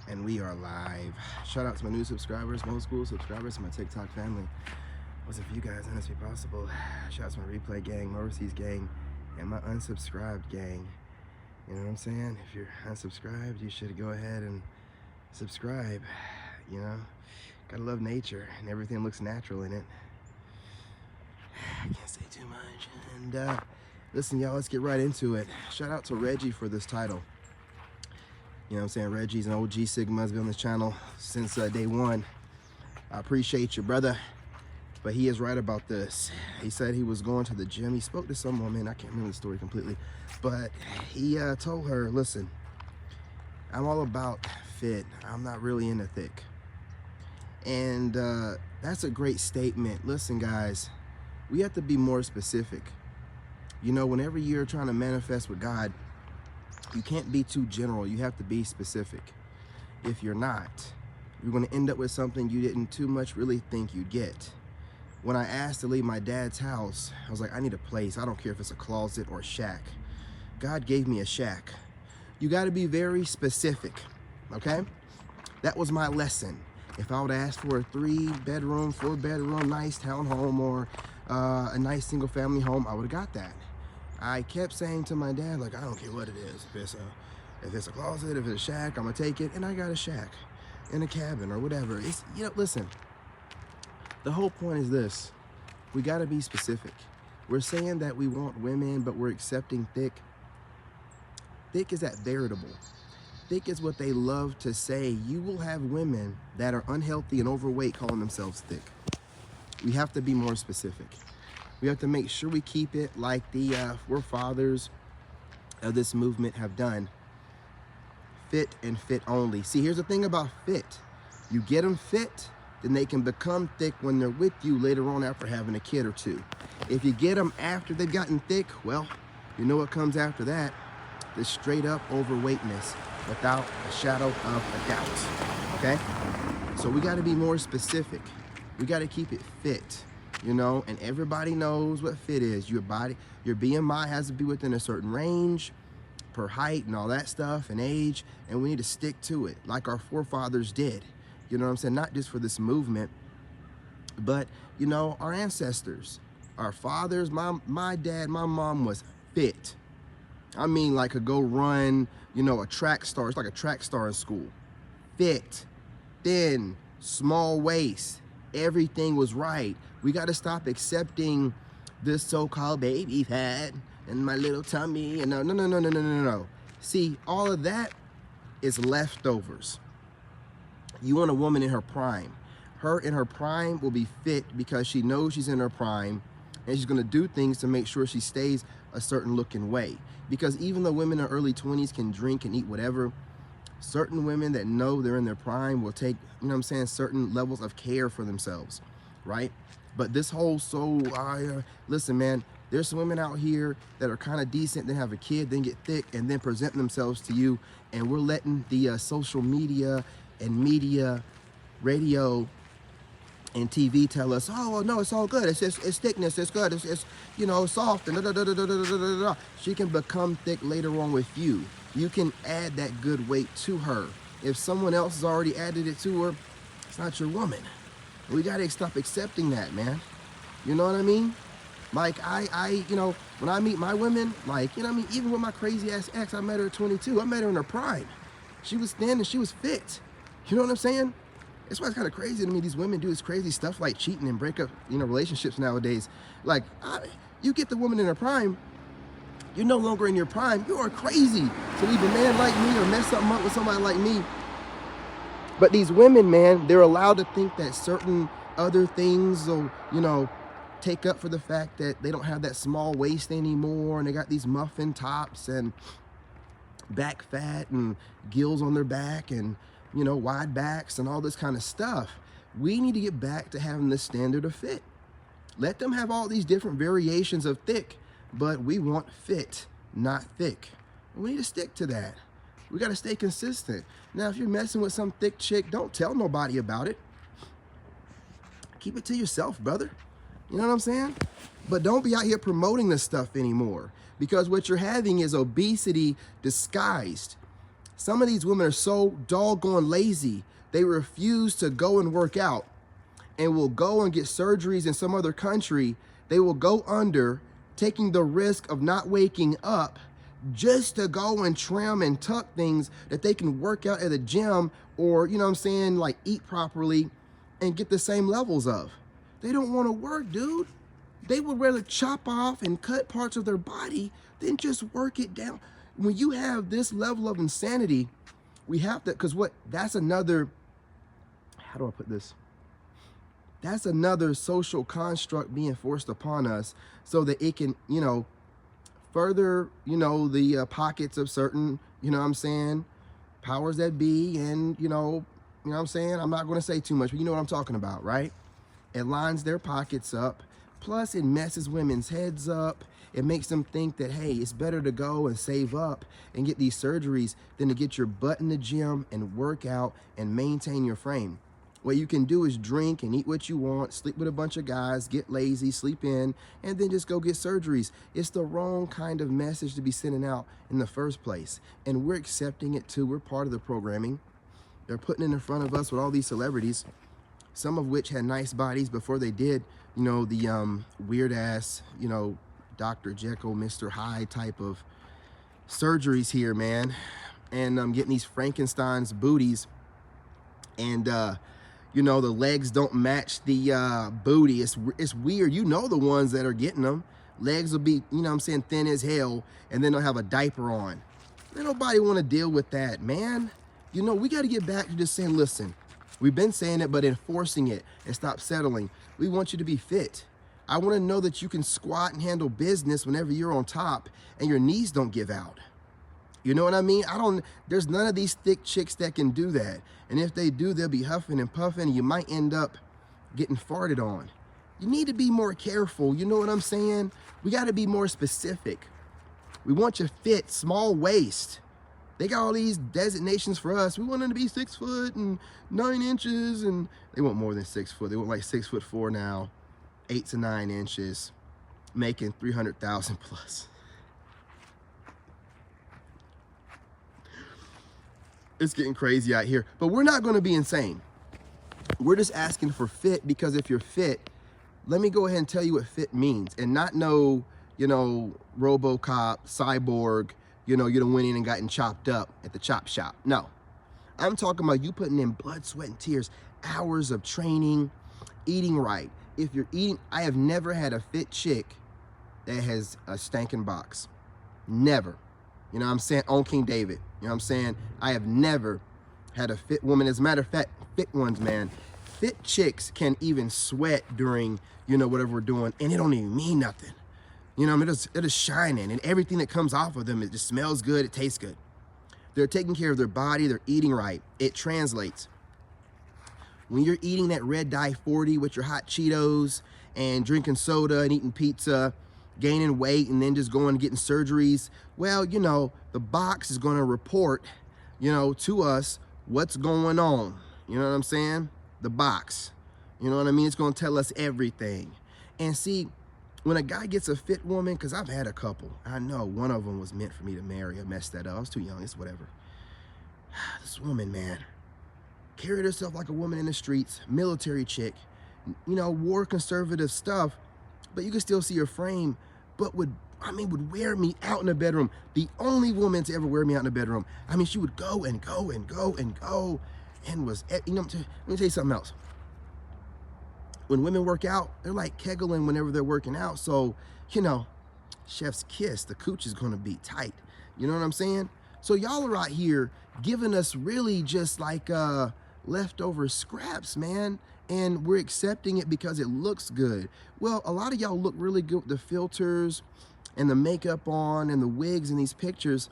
And we are live. Shout out to my new subscribers, my old school subscribers, my TikTok family. Wasn't for you guys, none of this would be possible. Shout out to my replay gang, my overseas gang, and my unsubscribed gang. You know what I'm saying? If you're unsubscribed, you should go ahead and subscribe. You know, gotta love nature, and everything looks natural in it. I can't say too much. And listen, y'all, let's get right into it. Shout out to Reggie for this title. You know what I'm saying? Reggie's an OG Sigma, has been on this channel since day one. I appreciate you, brother. But he is right about this. He said he was going to the gym. He spoke to some woman. I can't remember the story completely. But he told her, listen, I'm all about fit. I'm not really into thick. And that's a great statement. Listen, guys, we have to be more specific. You know, whenever you're trying to manifest with God, you can't be too general. You have to be specific. If you're not, you're going to end up with something you didn't too much really think you'd get. When I asked to leave my dad's house, I was like, I need a place. I don't care if it's a closet or a shack. God gave me a shack. You got to be very specific, okay? That was my lesson. If I would ask for a 3-bedroom, 4-bedroom, nice townhome or a nice single family home, I would have got that. I kept saying to my dad, like, I don't care what it is. If it's a closet, if it's a shack, I'm gonna take it. And I got a shack in a cabin or whatever. It's, you know, listen, the whole point is this. We gotta be specific. We're saying that we want women, but we're accepting thick. Thick is that veritable. Thick is what they love to say. You will have women that are unhealthy and overweight calling themselves thick. We have to be more specific. We have to make sure we keep it like the forefathers of this movement have done. Fit and fit only. See, here's the thing about fit. You get them fit, then they can become thick when they're with you later on after having a kid or two. If you get them after they've gotten thick, well, you know what comes after that? The straight up overweightness without a shadow of a doubt, okay? So we gotta be more specific. We gotta keep it fit. You know, and everybody knows what fit is. Your body, your BMI has to be within a certain range per height and all that stuff and age, and we need to stick to it like our forefathers did. You know what I'm saying? Not just for this movement, but, you know, our ancestors, our fathers, my dad, my mom was fit. I mean, like could go run, you know, a track star. It's like a track star in school. Fit, thin, small waist. Everything was right. We got to stop this so-called baby fat and my little tummy. And no. See, all of that is leftovers. You want a woman in her prime. Her in her prime will be fit because she knows she's in her prime and she's going to do things to make sure she stays a certain looking way. Because even though women in their early 20s can drink and eat whatever, certain women that know they're in their prime will take, you know what I'm saying, certain levels of care for themselves, right? But this whole listen, man, there's some women out here that are kind of decent, then have a kid, then get thick, and then present themselves to you, and we're letting the social media and media, radio, and TV tell us, oh, well, no, it's all good. It's thickness, it's good, it's you know, soft, and da-da-da-da-da-da-da-da. She can become thick later on with you. You can add that good weight to her. If someone else has already added it to her, it's not your woman. We gotta stop accepting that, man. You know what I mean? Like you know, when I meet my women, like, you know what I mean? Even with my crazy ass ex, I met her at 22. I met her in her prime. She was thin and she was fit. You know what I'm saying? That's why it's kind of crazy to me. These women do this crazy stuff like cheating and break up, you know, relationships nowadays. Like, you get the woman in her prime, you're no longer in your prime. You are crazy to leave a man like me or mess something up with somebody like me. But these women, man, they're allowed to think that certain other things will, you know, take up for the fact that they don't have that small waist anymore and they got these muffin tops and back fat and gills on their back and, you know, wide backs and all this kind of stuff. We need to get back to having this standard of fit. Let them have all these different variations of thick, but we want fit, not thick. We need to stick to that. We got to stay consistent. Now, if you're messing with some thick chick, don't tell nobody about it. Keep it to yourself, brother. You know what I'm saying? But don't be out here promoting this stuff anymore, because what you're having is obesity disguised Some of these women are so doggone lazy, they refuse to go and work out and will go and get surgeries in some other country. They will go under, taking the risk of not waking up just to go and trim and tuck things that they can work out at the gym or, you know what I'm saying, like eat properly and get the same levels of. They don't want to work, dude. They would rather chop off and cut parts of their body than just work it down. When you have this level of insanity, we have to, because what, that's another, how do I put this? That's another social construct being forced upon us so that it can, you know, further, you know, the pockets of certain, you know what I'm saying, powers that be. And, you know what I'm saying? I'm not going to say too much, but you know what I'm talking about, right? It lines their pockets up. Plus, it messes women's heads up. It makes them think that, hey, it's better to go and save up and get these surgeries than to get your butt in the gym and work out and maintain your frame. What you can do is drink and eat what you want, sleep with a bunch of guys, get lazy, sleep in, and then just go get surgeries. It's the wrong kind of message to be sending out in the first place. And we're accepting it too. We're part of the programming. They're putting it in front of us with all these celebrities, some of which had nice bodies before they did, you know, the weird ass, you know, Dr. Jekyll, Mr. Hyde type of surgeries here, man. And getting these Frankenstein's booties, and you know, the legs don't match the booty. It's weird. You know, the ones that are getting them, legs will be, you know what I'm saying, thin as hell, and then they'll have a diaper on. Ain't nobody want to deal with that, man. You know, we got to get back to just saying, listen, we've been saying it, but enforcing it, and stop settling. We want you to be fit. I want to know that you can squat and handle business whenever you're on top and your knees don't give out. You know what I mean? There's none of these thick chicks that can do that. And if they do, they'll be huffing and puffing, and you might end up getting farted on. You need to be more careful. You know what I'm saying? We got to be more specific. We want you fit, small waist. They got all these designations for us. We want them to be 6 foot and 9 inches, and they want more than 6 foot. They want like 6'4" now, 8 to 9 inches, making 300,000 plus. It's getting crazy out here, but we're not going to be insane. We're just asking for fit, because if you're fit, let me go ahead and tell you what fit means, and not no, you know, RoboCop, Cyborg, you know, you done went in and gotten chopped up at the chop shop. No, I'm talking about you putting in blood, sweat, and tears, hours of training, eating right. If you're eating, I have never had a fit chick that has a stankin' box. Never. You know what I'm saying? On King David. You know what I'm saying? I have never had a fit woman. As a matter of fact, fit ones, man. Fit chicks can even sweat during, you know, whatever we're doing, and it don't even mean nothing. You know, it is shining, and everything that comes off of them, it just smells good, it tastes good. They're taking care of their body, they're eating right. It translates. When you're eating that red dye 40 with your hot Cheetos and drinking soda and eating pizza, gaining weight, and then just going and getting surgeries, well, you know, the box is going to report, you know, to us what's going on. You know what I'm saying? The box. You know what I mean? It's going to tell us everything. And see, when a guy gets a fit woman, because I've had a couple, I know one of them was meant for me to marry. I messed that up. I was too young. It's whatever. This woman, man, carried herself like a woman in the streets, military chick, you know, wore conservative stuff, but you could still see her frame, but would wear me out in the bedroom. The only woman to ever wear me out in the bedroom. I mean, she would go and go and go and go, and was, you know, let me tell you something else. When women work out, they're like kegling whenever they're working out. So, you know, chef's kiss, the cooch is gonna be tight. You know what I'm saying? So y'all are out here giving us really just like leftover scraps, man. And we're accepting it because it looks good. Well, a lot of y'all look really good with the filters and the makeup on and the wigs in these pictures.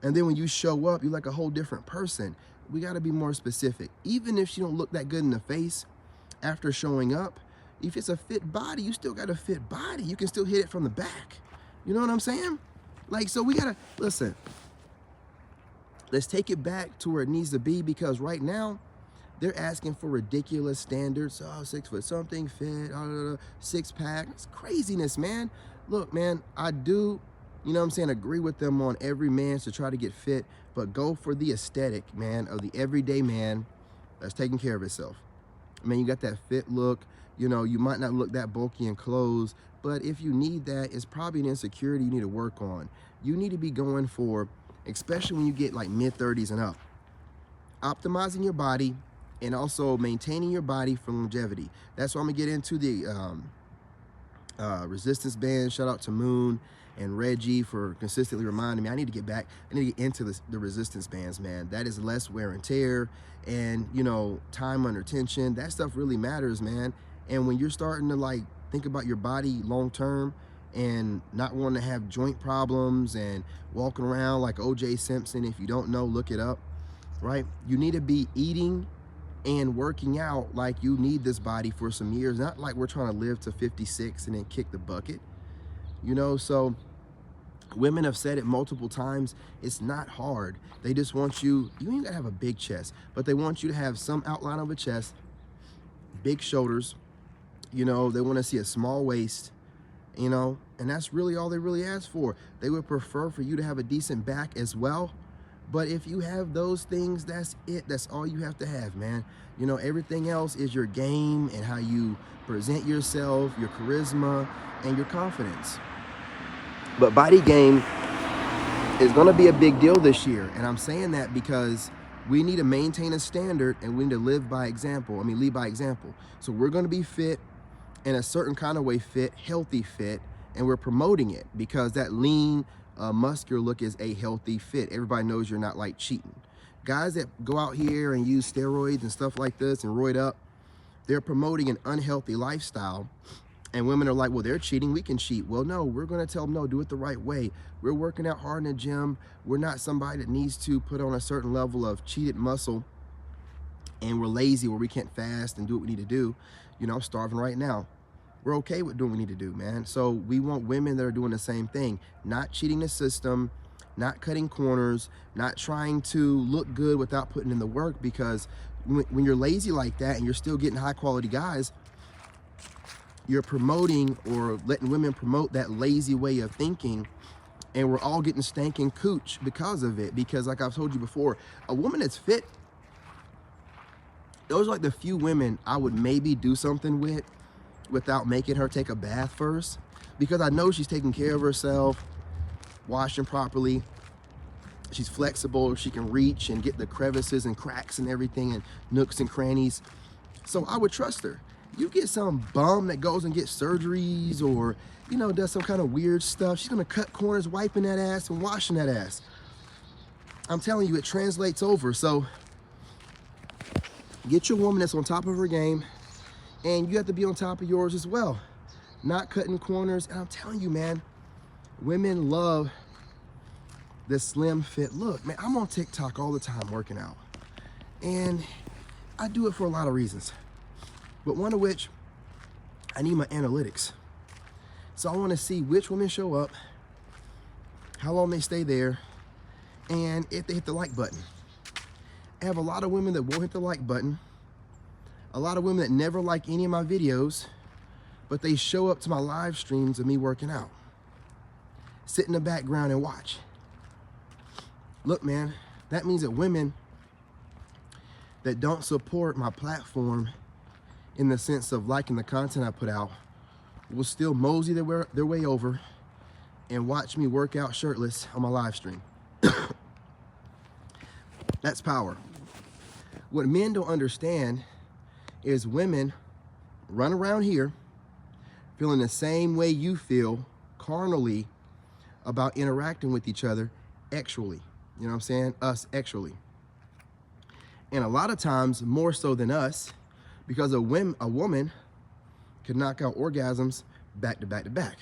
And then when you show up, you're like a whole different person. We gotta be more specific. Even if she don't look that good in the face, after showing up, if it's a fit body, you still got a fit body. You can still hit it from the back. You know what I'm saying? Like, so we gotta, listen, let's take it back to where it needs to be, because right now, they're asking for ridiculous standards. Oh, 6 foot something, fit, 6 pack. It's craziness, man. Look, man, I do you know what I'm saying, agree with them on every man to try to get fit, but go for the aesthetic, man, of the everyday man that's taking care of himself. I mean, you got that fit look, you know, you might not look that bulky in clothes, but if you need that, it's probably an insecurity you need to work on. You need to be going for, especially when you get like mid-30s and up, optimizing your body and also maintaining your body for longevity. That's why I'm gonna get into the resistance band. Shout out to Moon and Reggie for consistently reminding me I need to get back. I need to get into the resistance bands, man. That is less wear and tear, and you know, time under tension. That stuff really matters, man. And when you're starting to like think about your body long term and not wanting to have joint problems and walking around like OJ Simpson, if you don't know, look it up, right? You need to be eating and working out like you need this body for some years, not like we're trying to live to 56 and then kick the bucket, you know. So women have said it multiple times, it's not hard. They just want you ain't gotta have a big chest, but they want you to have some outline of a chest, big shoulders, you know. They want to see a small waist, you know, and that's really all they really ask for. They would prefer for you to have a decent back as well. But if you have those things, that's it. That's all you have to have, man. You know, everything else is your game and how you present yourself, your charisma, and your confidence. But body game is going to be a big deal this year. And I'm saying that because we need to maintain a standard and we need to live by example. I mean, lead by example. So we're going to be fit in a certain kind of way, fit, healthy fit, and we're promoting it because that lean, muscular look is a healthy fit. Everybody knows you're not like cheating. Guys that go out here and use steroids and stuff like this and roid up, they're promoting an unhealthy lifestyle. And women are like, well, they're cheating, we can cheat. Well, no, we're gonna tell them, no, do it the right way. We're working out hard in the gym. We're not somebody that needs to put on a certain level of cheated muscle and we're lazy where we can't fast and do what we need to do. You know, I'm starving right now. We're okay with doing what we need to do, man. So we want women that are doing the same thing, not cheating the system, not cutting corners, not trying to look good without putting in the work, because when you're lazy like that and you're still getting high quality guys, you're promoting or letting women promote that lazy way of thinking, and we're all getting stankin' cooch because of it. Because like I've told you before, a woman that's fit, those are like the few women I would maybe do something with without making her take a bath first, because I know she's taking care of herself, washing properly, she's flexible, she can reach and get the crevices and cracks and everything and nooks and crannies. So I would trust her. You get some bum that goes and gets surgeries or, you know, does some kind of weird stuff, she's gonna cut corners, wiping that ass and washing that ass. I'm telling you, it translates over. So get your woman that's on top of her game, and you have to be on top of yours as well, not cutting corners. And I'm telling you, man, women love this slim fit look. Man, I'm on TikTok all the time working out, and I do it for a lot of reasons, but one of which, I need my analytics. So I want to see which women show up, how long they stay there, and if they hit the like button. I have a lot of women that won't hit the like button, a lot of women that never like any of my videos, but they show up to my live streams of me working out, sit in the background and watch. Look, man, that means that women that don't support my platform in the sense of liking the content I put out will still mosey their way over and watch me work out shirtless on my live stream. That's power. What men don't understand is women run around here feeling the same way you feel carnally about interacting with each other sexually. You know what I'm saying? Us sexually. And a lot of times more so than us, because a woman can knock out orgasms back to back to back.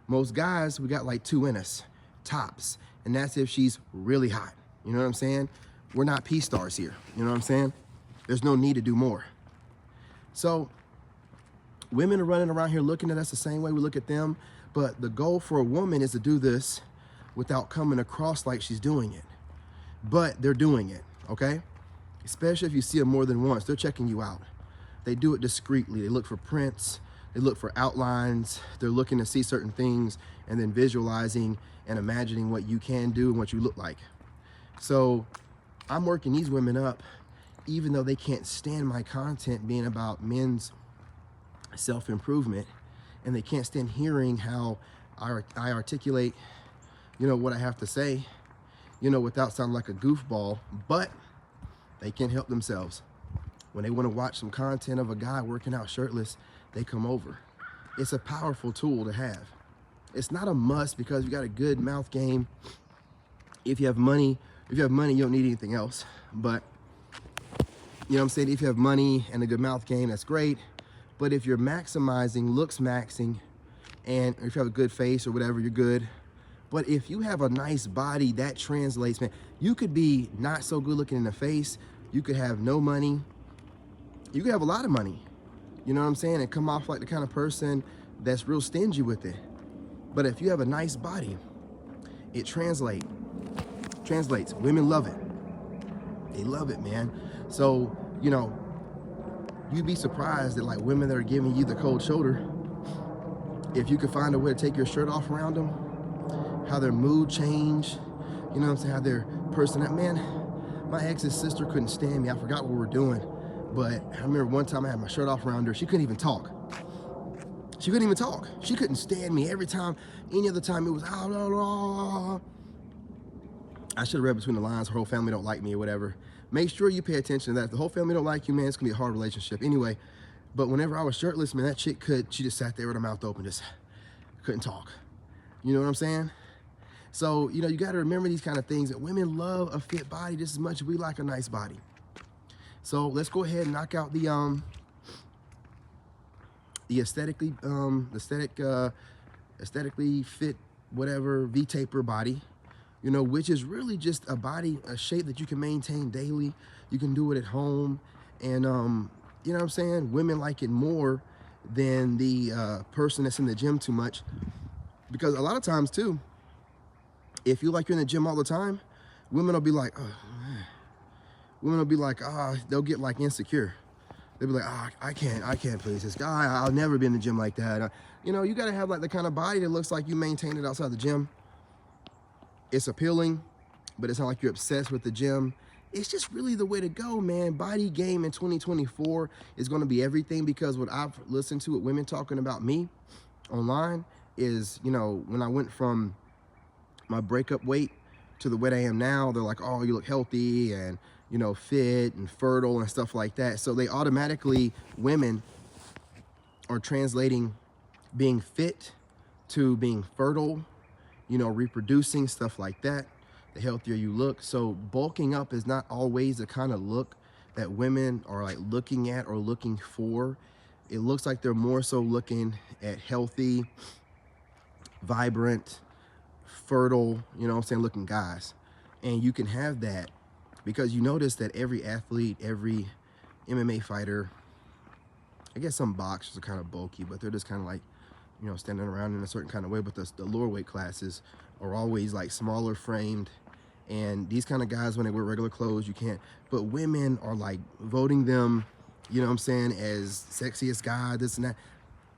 Most guys, we got like 2 in us, tops. And that's if she's really hot. You know what I'm saying? We're not P-stars here. You know what I'm saying? There's no need to do more. So women are running around here looking at us the same way we look at them, but the goal for a woman is to do this without coming across like she's doing it. But they're doing it, okay? Especially if you see them more than once, they're checking you out. They do it discreetly. They look for prints. They look for outlines. They're looking to see certain things and then visualizing and imagining what you can do and what you look like. So I'm working these women up, even though they can't stand my content being about men's self-improvement, and they can't stand hearing how I articulate, you know, what I have to say, you know, without sounding like a goofball, but they can't help themselves. When they want to watch some content of a guy working out shirtless, they come over. It's a powerful tool to have. It's not a must because you got a good mouth game. If you have money, you don't need anything else. But, you know what I'm saying? If you have money and a good mouth game, that's great. But if you're maximizing, looks maxing, and if you have a good face or whatever, you're good. But if you have a nice body, that translates, man. You could be not so good looking in the face. You could have no money. You could have a lot of money. You know what I'm saying? And come off like the kind of person that's real stingy with it. But if you have a nice body, it translates. Women love it. They love it, man. So, you know, you'd be surprised that like women that are giving you the cold shoulder, if you could find a way to take your shirt off around them, how their mood change, you know what I'm saying, how their person, man, my ex's sister couldn't stand me. I forgot what we were doing, but I remember one time I had my shirt off around her. She couldn't even talk. She couldn't even talk. She couldn't stand me. Every time, any other time it was, oh, blah, blah. I should have read between the lines, her whole family don't like me or whatever. Make sure you pay attention to that. If the whole family don't like you, man, it's gonna be a hard relationship. Anyway, but whenever I was shirtless, man, that chick she just sat there with her mouth open, just couldn't talk. You know what I'm saying? So, you know, you gotta remember these kind of things, that women love a fit body just as much as we like a nice body. So let's go ahead and knock out the aesthetically fit, whatever, V-taper body, you know, which is really just a body, a shape that you can maintain daily. You can do it at home. And, you know what I'm saying? Women like it more than the person that's in the gym too much. Because a lot of times too, if you like you're in the gym all the time, women will be like, oh, man. Women will be like, they'll get like insecure. They'll be like, I can't please this guy. I'll never be in the gym like that. You know, you got to have like the kind of body that looks like you maintain it outside the gym. It's appealing, but it's not like you're obsessed with the gym. It's just really the way to go, man. Body game in 2024 is going to be everything, because what I've listened to with women talking about me online is, you know, when I went from my breakup weight to the weight I am now, they're like, oh, you look healthy and, you know, fit and fertile and stuff like that. So they automatically, women are translating being fit to being fertile, you know, reproducing, stuff like that. The healthier you look. So bulking up is not always the kind of look that women are like looking at or looking for. It looks like they're more so looking at healthy, vibrant, fertile, you know what I'm saying, looking guys. And you can have that because you notice that every athlete, every MMA fighter, I guess some boxers are kind of bulky, but they're just kind of like, you know, standing around in a certain kind of way. But the lower weight classes are always like smaller framed. And these kind of guys, when they wear regular clothes, you can't. But women are like voting them, you know what I'm saying, as sexiest guy, this and that.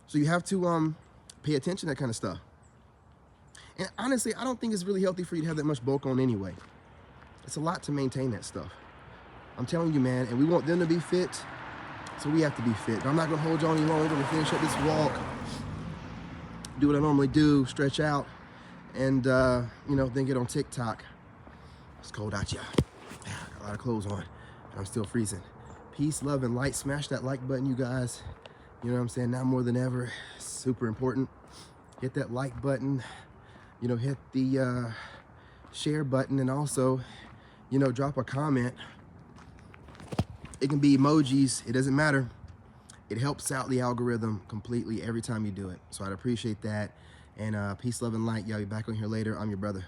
So you have to pay attention to that kind of stuff. And honestly, I don't think it's really healthy for you to have that much bulk on anyway. It's a lot to maintain that stuff. I'm telling you, man, and we want them to be fit, so we have to be fit. But I'm not gonna hold you on any longer. We're gonna finish up this walk, do what I normally do, stretch out, and you know, then get on TikTok. It's cold out, y'all. Got a lot of clothes on, and I'm still freezing. Peace, love, and light. Smash that like button, you guys. You know what I'm saying? Now more than ever, it's super important. Hit that like button. You know, hit the share button, and also, you know, drop a comment. It can be emojis, it doesn't matter. It helps out the algorithm completely every time you do it. So I'd appreciate that. And peace, love, and light. Y'all be back on here later. I'm your brother.